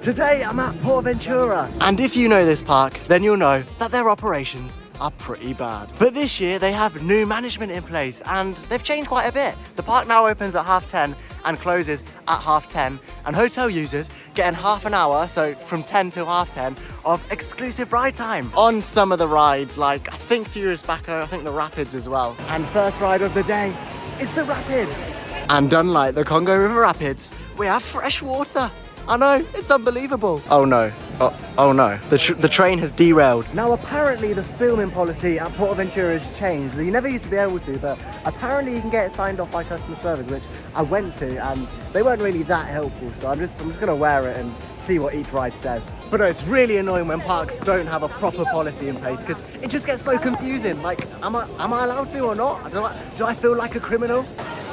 Today I'm at Portaventura. And if you know this park, then you'll know that their operations are pretty bad. But this year they have new management in place and they've changed quite a bit. The park now opens at 10:30 and closes at 10:30, and hotel users getting half an hour, so from 10 till 10:30, of exclusive ride time on some of the rides, like I think Furius, Baco, I think the Rapids as well. And first ride of the day is the Rapids. And unlike the Congo River Rapids, we have fresh water. I know, it's unbelievable. Oh no, oh no, the train has derailed. Now apparently the filming policy at Portaventura has changed. You never used to be able to, but apparently you can get it signed off by customer service, which I went to, and they weren't really that helpful. So I'm just gonna wear it and see what each ride says. But no, it's really annoying when parks don't have a proper policy in place, because it just gets so confusing. Like, am I allowed to or not? Do I feel like a criminal?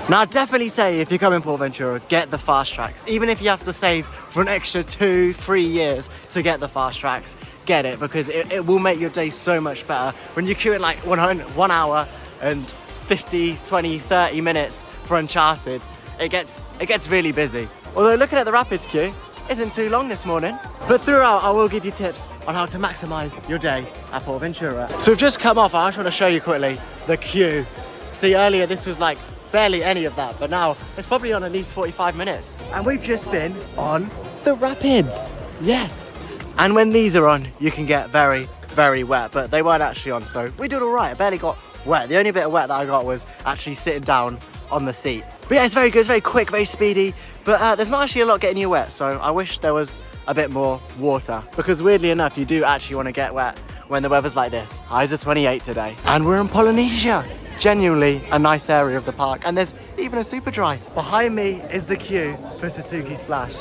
Now I'd definitely say if you come in Portaventura, get the fast tracks. Even if you have to save for an extra 2-3 years to get the fast tracks, get it, because it will make your day so much better. When you queue in like 1 hour and 50, 20, 30 minutes for Uncharted, it gets really busy. Although looking at the Rapids queue isn't too long this morning. But throughout, I will give you tips on how to maximize your day at Portaventura. So we've just come off, I just want to show you quickly the queue. See, earlier this was like barely any of that, but now it's probably on at least 45 minutes. And we've just been on the Rapids. Yes. And when these are on, you can get very, very wet, but they weren't actually on, so we did all right. I barely got wet. The only bit of wet that I got was actually sitting down on the seat. But yeah, it's very good, it's very quick, very speedy, but there's not actually a lot getting you wet, so I wish there was a bit more water, because weirdly enough, you do actually want to get wet when the weather's like this. Highs are 28 today. And we're in Polynesia. Genuinely a nice area of the park, and there's even a super dry. Behind me is the queue for Tutuki Splash.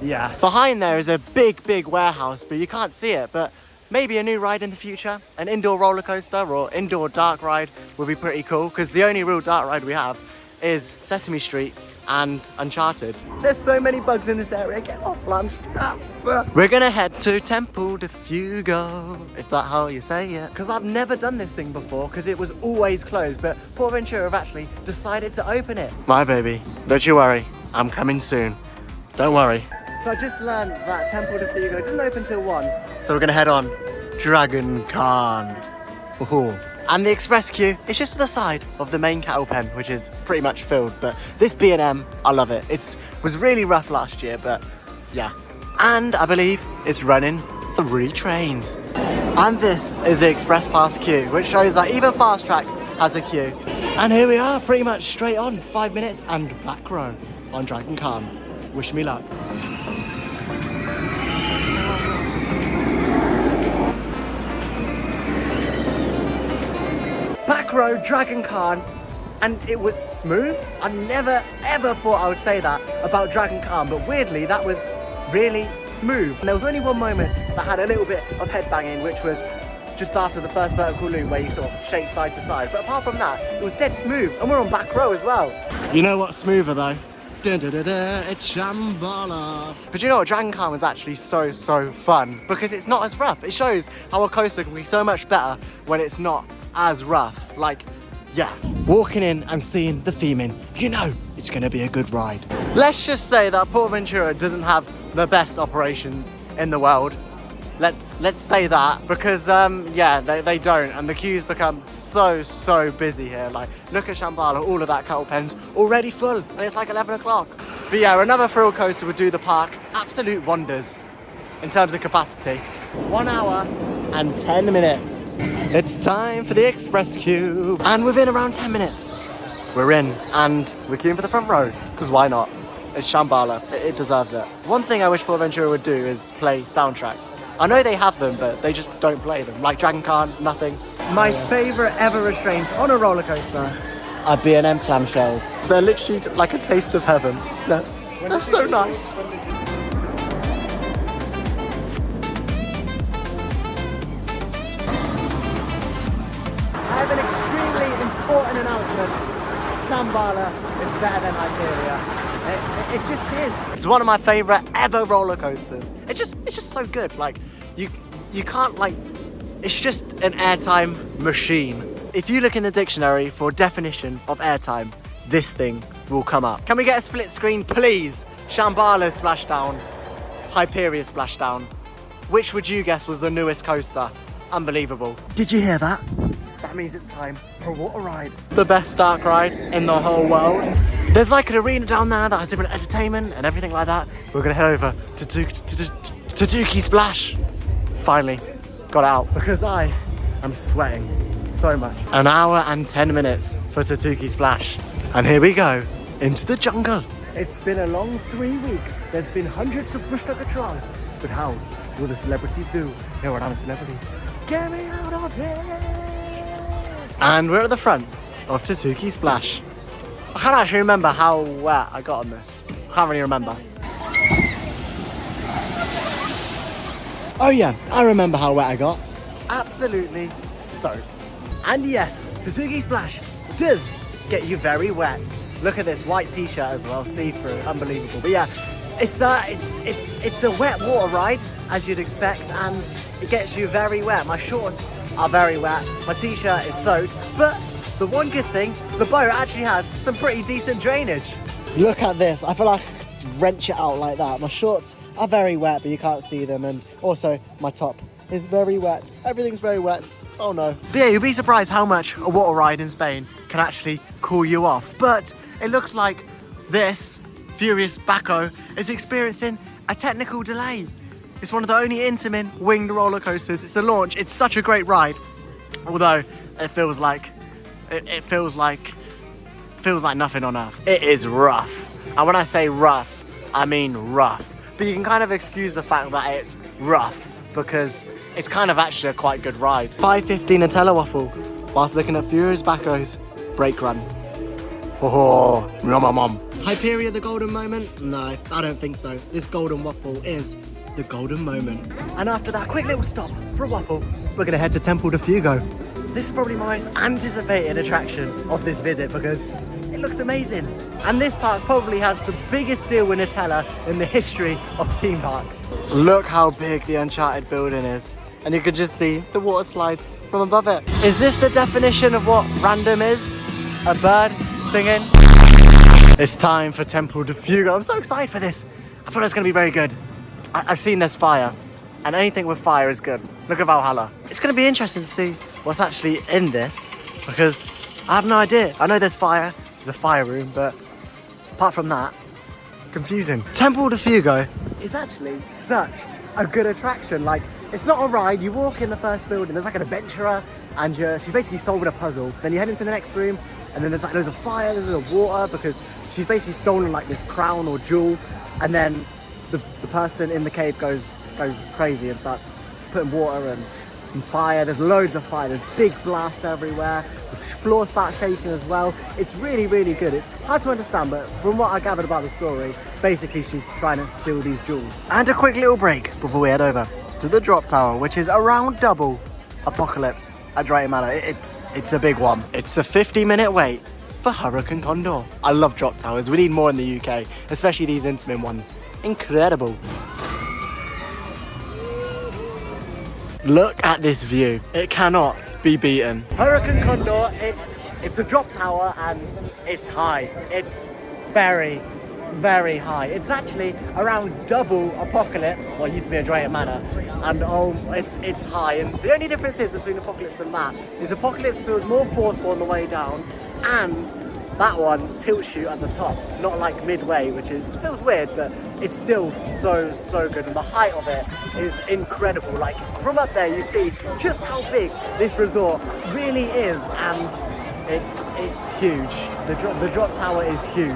Yeah. Behind there is a big warehouse, but you can't see it, but maybe a new ride in the future, an indoor roller coaster or indoor dark ride would be pretty cool, because the only real dark ride we have is Sesame Street and Uncharted. There's so many bugs in this area. Get off, lunch. We're gonna head to Templo del Fuego, if that's how you say it. Because I've never done this thing before, because it was always closed, but Portaventura have actually decided to open it. My baby, don't you worry, I'm coming soon. Don't worry. So I just learned that Templo del Fuego doesn't open till 1. So we're gonna head on Dragon Khan. Ooh. And the express queue is just to the side of the main cattle pen, which is pretty much filled. But this B&M, I love it. It was really rough last year, but yeah. And I believe it's running 3 trains. And this is the express pass queue, which shows that even Fast Track has a queue. And here we are, pretty much straight on, 5 minutes and back row on Dragon Khan. Wish me luck. Back row, Dragon Khan, and it was smooth. I never ever thought I would say that about Dragon Khan, but weirdly that was really smooth. And there was only one moment that had a little bit of headbanging, which was just after the first vertical loop where you sort of shake side to side. But apart from that, it was dead smooth, and we're on back row as well. You know what's smoother though? It's Shambhala. But you know what, Dragon Khan was actually so fun because it's not as rough. It shows how a coaster can be so much better when it's not as rough. Like, yeah, walking in and seeing the theming, you know it's gonna be a good ride. Let's just say that Portaventura doesn't have the best operations in the world. Let's say that, because yeah, they don't, and the queues become so busy here. Like, look at Shambhala, all of that cattle pen's already full, and it's like 11 o'clock. But yeah, another thrill coaster would do the park absolute wonders in terms of capacity. 1 hour and 10 minutes. It's time for the express queue, and within around 10 minutes, we're in, and we're queuing for the front row, because why not? It's Shambhala, it deserves it. One thing I wish Portaventura would do is play soundtracks. I know they have them, but they just don't play them. Like Dragon Khan, nothing. My favourite ever restraints on a roller coaster are B&M clamshells. They're literally like a taste of heaven. They're so nice. I have an extremely important announcement. Shambhala is better than Hyperia. It just is. It's one of my favourite ever roller coasters. It's just so good. Like, you can't, like, it's just an airtime machine. If you look in the dictionary for definition of airtime, this thing will come up. Can we get a split screen, please? Shambhala splashdown, Hyperia splashdown. Which would you guess was the newest coaster? Unbelievable. Did you hear that? That means it's time for a water ride. The best dark ride in the whole world. There's like an arena down there that has different entertainment and everything like that. We're gonna head over to Tutuki Splash. Finally got out because I am sweating so much. An hour and 10 minutes for Tutuki Splash. And here we go into the jungle. It's been a long 3 weeks. There's been hundreds of bush tucker trials. But how will the celebrities do? You know what, I'm a celebrity. Get me out of here! And we're at the front of Tutuki Splash. I can't actually remember how wet I got on this. I can't really remember. Oh yeah, I remember how wet I got. Absolutely soaked. And yes, Tutuki Splash does get you very wet. Look at this white t-shirt as well, see-through, unbelievable. But yeah, it's a wet water ride, as you'd expect, and it gets you very wet. My shorts are very wet, my t-shirt is soaked, but the one good thing, the boat actually has some pretty decent drainage. Look at this, I feel like I could just wrench it out like that. My shorts are very wet, but you can't see them, and also my top is very wet. Everything's very wet. Oh no. But yeah, you'll be surprised how much a water ride in Spain can actually cool you off. But it looks like this Furious Baco is experiencing a technical delay. It's one of the only Intamin winged roller coasters. It's a launch. It's such a great ride. Although it feels like nothing on earth. It is rough. And when I say rough, I mean rough. But you can kind of excuse the fact that it's rough because it's kind of actually a quite good ride. 5:15 Nutella waffle whilst looking at Furious Baco's brake run. Oh, yum. Hyperia the golden moment? No, I don't think so. This golden waffle is the golden moment. And after that quick little stop for a waffle, we're gonna head to Templo del Fuego. This is probably my most anticipated attraction of this visit because it looks amazing. And this park probably has the biggest deal with Nutella in the history of theme parks. Look how big the Uncharted building is. And you can just see the water slides from above it. Is this the definition of what random is? A bird singing? It's time for Templo del Fuego. I'm so excited for this. I thought it was gonna be very good. I've seen there's fire, and anything with fire is good. Look at Valhalla. It's gonna be interesting to see what's actually in this, because I have no idea. I know there's fire, there's a fire room, but apart from that, confusing. Templo del Fuego is actually such a good attraction. Like, it's not a ride, you walk in the first building, there's like an adventurer, and she's basically solving a puzzle. Then you head into the next room, and then there's like loads of fire, there's loads of water, because she's basically stolen like this crown or jewel, and then the person in the cave goes crazy and starts putting water and fire. There's loads of fire, there's big blasts everywhere, the floor starts shaking as well. It's really, really good. It's hard to understand, but from what I gathered about the story, basically she's trying to steal these jewels. And a quick little break before we head over to the drop tower, which is around double Apocalypse at Drayton Manor. It's a big one. It's a 50-minute wait for Hurakan Condor. I love drop towers. We need more in the UK, especially these Intamin ones. Incredible. Look at this view. It cannot be beaten. Hurakan Condor, it's a drop tower and it's high. It's very, very high. It's actually around double Apocalypse, what used to be a Drayton Manor, and it's high. And the only difference is between Apocalypse and that is Apocalypse feels more forceful on the way down, and that one tilts you at the top, not like midway, which feels weird, but it's still so good. And the height of it is incredible. Like, from up there you see just how big this resort really is, and it's huge. The drop tower is huge.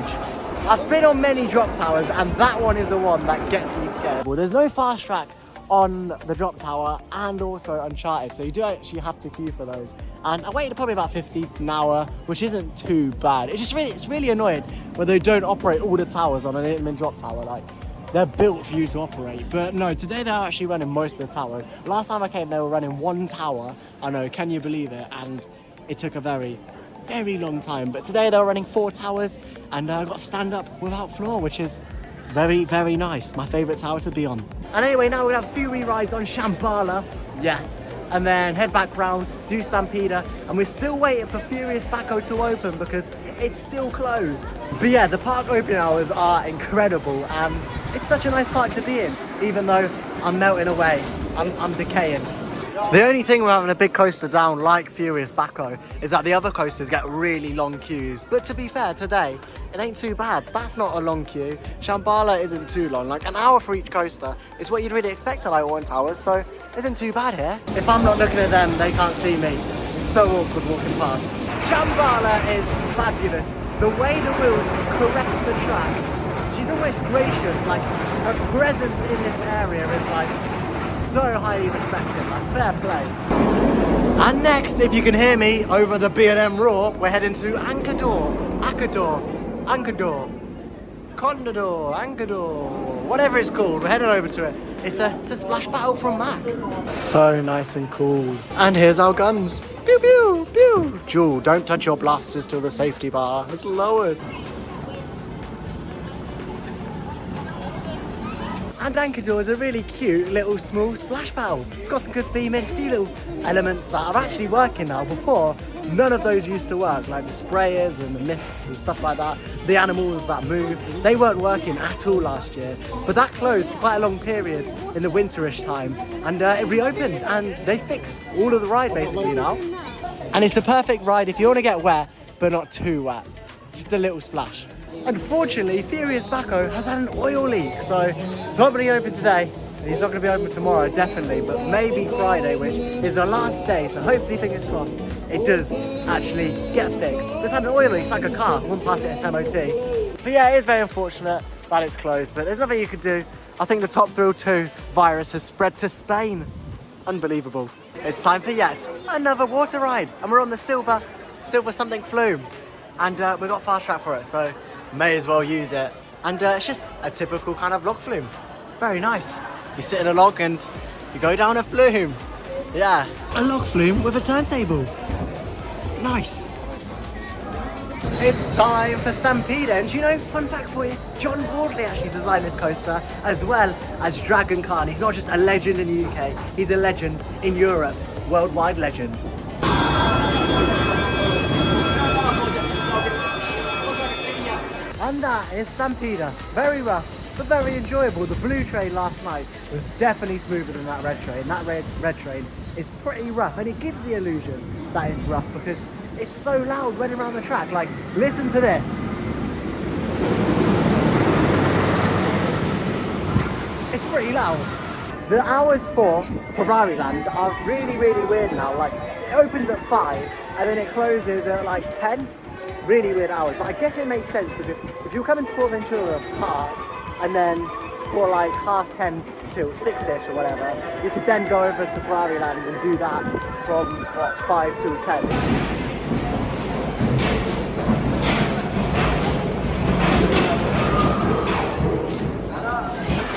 I've been on many drop towers, and that one is the one that gets me scared. Well, there's no fast track on the drop tower and also Uncharted, so you do actually have to queue for those. And I waited probably about 50 an hour, which isn't too bad. It's really annoying when they don't operate all the towers on an Intamin drop tower. Like, they're built for you to operate. But no, today they're actually running most of the towers. Last time I came, they were running one tower. I know, can you believe it? And it took a very long time. But today they were running 4 towers, and I got stand up without floor, which is very nice. My favourite tower to be on. And anyway, now we're gonna have a few re-rides on Shambhala, yes, and then head back round, do Stampida, and we're still waiting for Furious Baco to open because it's still closed. But yeah, the park opening hours are incredible, and it's such a nice park to be in. even though I'm melting away. I'm decaying. The only thing with having a big coaster down like Furious Baco is that the other coasters get really long queues. But to be fair, today, it ain't too bad. That's not a long queue. Shambhala isn't too long. Like an hour for each coaster is what you'd really expect at like Alton Towers, so it isn't too bad here. If I'm not looking at them, they can't see me. It's so awkward walking past. Shambhala is fabulous. The way the wheels caress the track, she's almost gracious. Like her presence in this area is like so highly respected, like fair play. And next, if you can hear me over the B&M roar, we're heading to Angkor, Condor, whatever it's called. We're heading over to it. It's a splash battle from Mac. So nice and cool. And here's our guns. Pew pew pew. Jewel, don't touch your blasters till the safety bar is lowered. And Angkor is a really cute little small splash battle. It's got some good theming, a few little elements that are actually working now. Before, none of those used to work, like the sprayers and the mists and stuff like that. The animals that move, they weren't working at all last year. But that closed for quite a long period in the winterish time. And it reopened and they fixed all of the ride basically now. And it's a perfect ride if you want to get wet, but not too wet. Just a little splash. Unfortunately, Furious Baco has had an oil leak, so it's not going to be open today. He's not going to be open tomorrow, definitely, but maybe Friday, which is our last day, so hopefully, fingers crossed, it does actually get fixed. It's had an oil leak, it's like a car, won't pass it at MOT. But yeah, it is very unfortunate that it's closed, but there's nothing you could do. I think the Top Thrill 2 virus has spread to Spain. Unbelievable. It's time for yet another water ride, and we're on the silver something Flume, and we've got fast track for it, so may as well use it. And it's just a typical kind of log flume. Very nice. You sit in a log and you go down a flume. Yeah, a log flume with a turntable. Nice. It's time for Stampida, and you know, fun fact for you, John Wardley actually designed this coaster, as well as Dragon Khan. He's not just a legend in the UK, he's a legend in Europe, worldwide legend. And that is Stampida. Very rough, but very enjoyable. The blue train last night was definitely smoother than that red train. That red train is pretty rough, and it gives the illusion that it's rough because it's so loud running around the track. Like, listen to this. It's pretty loud. The hours for Ferrari Land are really, really weird now. Like, it opens at 5 and then it closes at like 10. Really weird hours, but I guess it makes sense because if you're coming to Portaventura Park and then for like 10:30 till 6ish or whatever, you could then go over to Ferrari Land and do that from what, 5 till 10.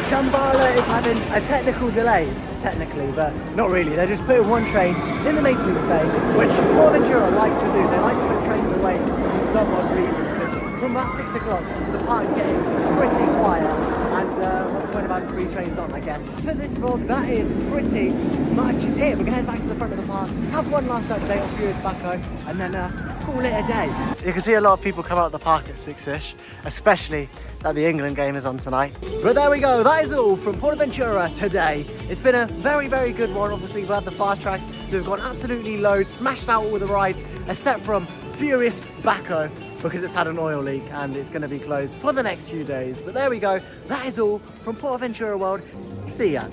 Shambhala is having a technical delay, technically, but not really. They're just putting one train in the maintenance bay, which Portaventura like to do. They like to put trains away for some odd reason, because from about 6 o'clock, the park's getting pretty quiet, and what's the point of having 3 trains on, I guess. For this vlog, that is pretty much it. We're going to head back to the front of the park, have one last update on Furious Baco, and then call it a day. You can see a lot of people come out of the park at 6ish, especially that the England game is on tonight. But there we go, that is all from Portaventura today. It's been a very, very good one. Obviously, we've had the fast tracks, so we've gone absolutely loads, smashed out all the rides, except from Furious Baco, because it's had an oil leak and it's going to be closed for the next few days. But there we go, that is all from Portaventura World. See ya.